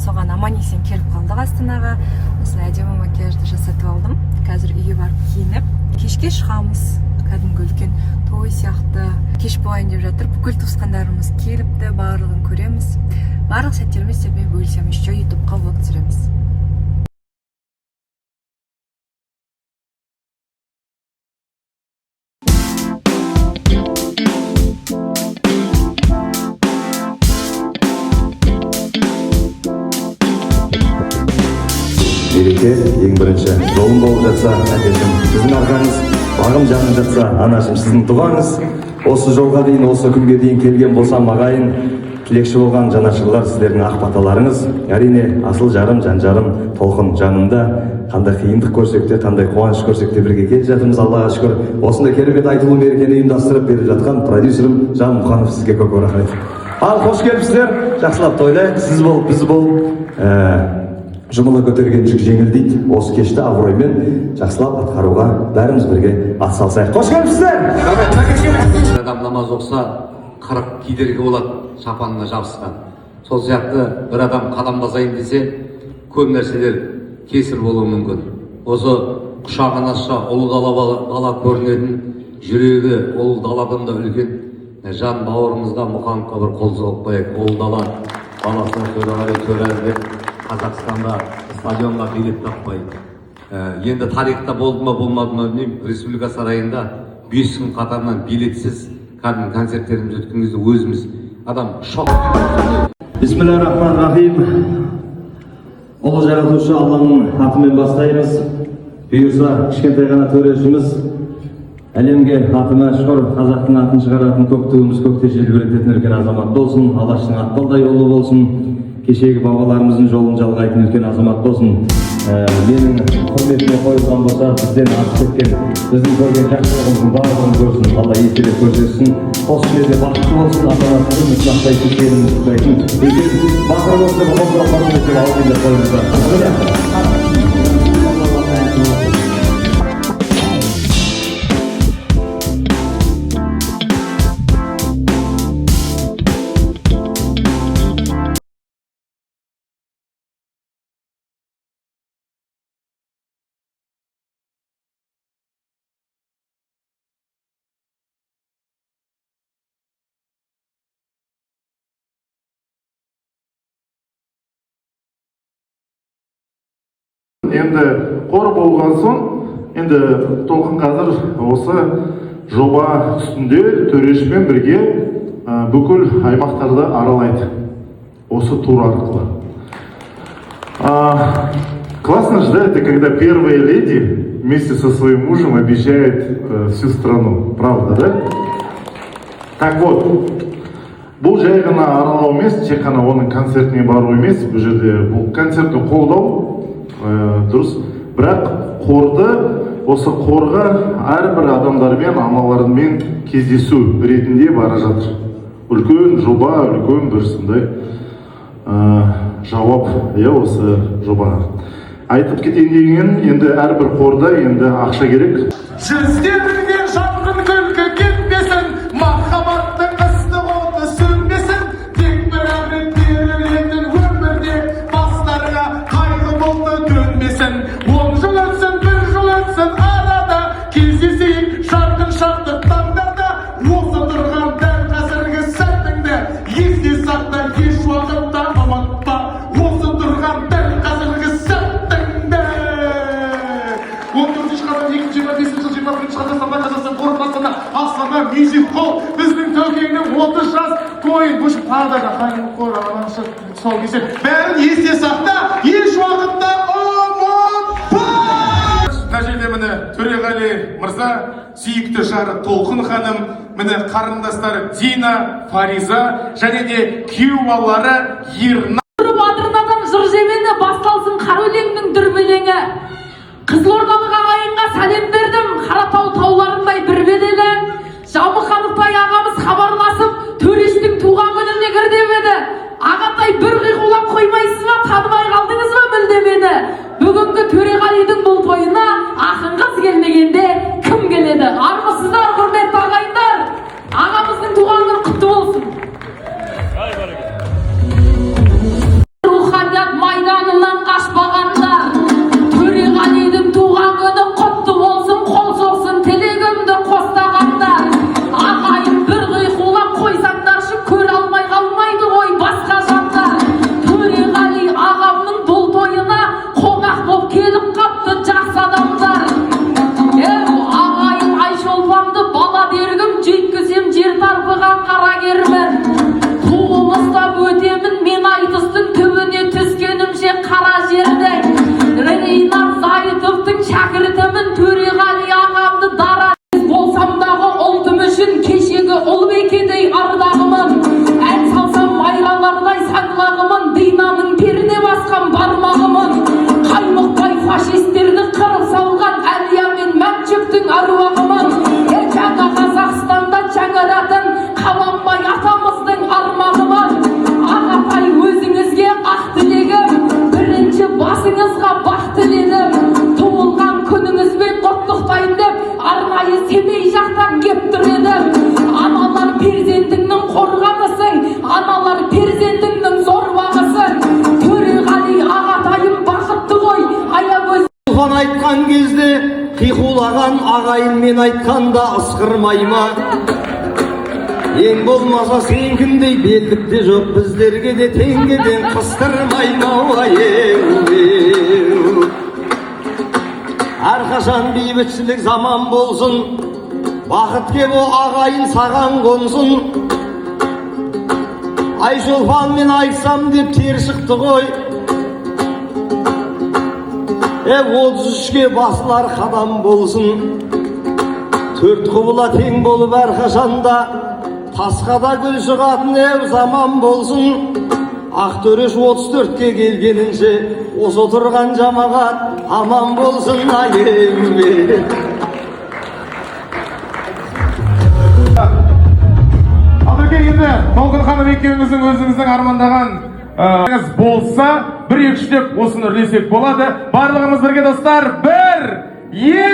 соған аман есен келіп қалдық Астанаға. Осылай әдемі макияжды жасатып алдым. Қазір үйге барып киініп, кешке шығамыз. Кәдімгі үлкен той сияқты кеш болайын деп жатыр. Бүкіл туысқандарымыз келіпті, барлығын көреміз. Барлық сәттерімізді бөлісеміз. YouTube-қа влог түсіреміз. Мереке ең бірінші жолым болып жатса, әкешім сіздің арқаңыз, бағым жаным жатса, анашым сіздің дұғаңыз. Осы жолға дейін, осы күнге дейін келген болсам ағайын, тілекші болған жанашырлар сіздердің ақ баталарыңыз. Әрине, асыл жарым, жан жарым, толқын жанымда. Қандай қиындық көрсек те, қандай қуаныш көрсек те бірге келе жатырмыз, Аллаға шүкір. Осындай керемет айтулы мерекені ұйымдастырып беріп жатқан продюсерім Жан Мұқанов, сізге көп рахмет. Ал қош келіпсіздер, жақсылап тойлайық, сіз бол, біз бол. Жұмылы көтерген жүк жеңіл дейді. Осы кешті абыроймен жақсылап атқаруға бәріміз бірге атсалысайық. Қош келіпсіздер! Бір адам намаз оқса, 40 кедергі болады шапанына жабысқан. Сол сияқты бір адам қадам басайын десе, көп нәрселер кесір болуы мүмкін. Осы құшағын ашса, ұлы дала көрінетін, жүрегі ұлы даладан да үлкен Жан бауырымызға, Мұқановқа бір қол соғып қояйық. Ұлы дала баласына төрағалы деп Қазақстанда стадионға билет таппай. Енді тарихта болды ма болмады ма білмеймін, Республика сарайында 5 күн қатарынан билетсіз кәдімгі концерттеріміз өткен кезде өзіміз адам шок. Бисмиллахир-рахманир-рахим. Ұлы жаратушы Алланың атымен бастаймыз. Бұйырса, кішкентай ғана төрешіміз әлемге атына шүкір, қазақтың атын шығаратын көк туымыз көкте желбірететін үлкен азамат болсын, Алаштың атпалдай ұлы болсын. Кешегі бабаларымыздың жолын жалғайтын үлкен азамат болсын. Менің құрметіме қойылған болса, бізден асып кеткен, біздің көрген жақсылығымыздың барлығын көрсін, Алла еселеп көрсетсін. Осы жерде бақытты болсын, ата-анасының мұтлақтай сүйгенімізді құдайтын. Үлкен бақыр болсын, қолдау қорғын деп алдында қойылды. Енді қор болған соң, енді толқын қазір осы жоба үстінде төрешімен бірге бүкіл аймақтарды аралайды. Осы тур арқылы. Классно же, да, это когда первая леди вместе со своим мужем объезжает всю страну. Правда, да? Так вот, бұл жай ғана аралау емес, тек қана оның концертіне бару емес, бұл жерде бұл концертті қолдау дұрыс, бірақ қорды, осы қорға әрбір адамдармен, аналармен кездесу ретінде бара жатыр. Үлкен жоба, үлкен бір сондай жауап, осы жобаға. Айтып кетейін деген, енді әрбір қорда енді ақша керек. Жүздеріңде жарқын күлкі кетпесін, махаббаттың ыстық оты сөнбесін, тек бір әмір берілетін өмірде бастарыңа қайғы болды төнбесін. 10 жыл өтсін, 1 жыл өтсін, арада кездесейік жарқын шаттық таңдарда. Осы тұрған дәл қазіргі сәтіңді есте сақта, еш уақытта ұмытпа. Осы тұрған дәл қазіргі сәтіңді. 14 қазан 2025 жыл 21 Қазақстанда Қазақстан қорытпасында Астана Мюзик Холл біздің Төкеңнің 30 жас тойын бұшып тағы да қайын қор алаңшы сол кезде бәрін есте сақта, еш уақытта ұмытпа. Мына жерде міне Төреғали мырза, сүйікті жары Толқын ханым, міне қарындастары Дина, Фариза және де күйеу балалары Ерна. Батырнадан жыр жемені басталсын қара өлеңнің дүрбелеңі. Қызылордалық ағайынға сәлем бердім, Қаратау тауларындай бір беделі. Жамұқановтай ағамыз хабарласып, төрештің туған күніне кір деп еді. Ағатай бір қиқулап қоймайсыз ба, танымай қалдыңыз ба мүлде мені? Бүгінгі Төреғалидің бұл тойына ақын қыз келмегенде кім келеді? Армысыздар, құрметті ағайындар. Ағамыздың туған күні құтты болсын. Руханият ағайын мен айтқанда ысқырмай ма? Ең болмаса сенкіндей белдік те жоқ, біздерге де теңгеден қыстырмай ма? Әрқашан бейбітшілік заман болсын, бақыт кеп о ағайын саған қонсын. Айшолпанмен айтсам деп тер шықты ғой, 33-ке басылар қадам болсын. Төрт құбыла тең болып әрқашанда, тасқа да гүл шығатын заман болсын. Ақтөреш 34-ке келгенінше, осы отырған жамағат аман болсын. Айым Алдырке енді Толқын ханым екеуіңіздің өзіңіздің армандаған болса, 1-2-3 деп осыны үрлесек болады. Барлығымыз бірге достар, 1, 2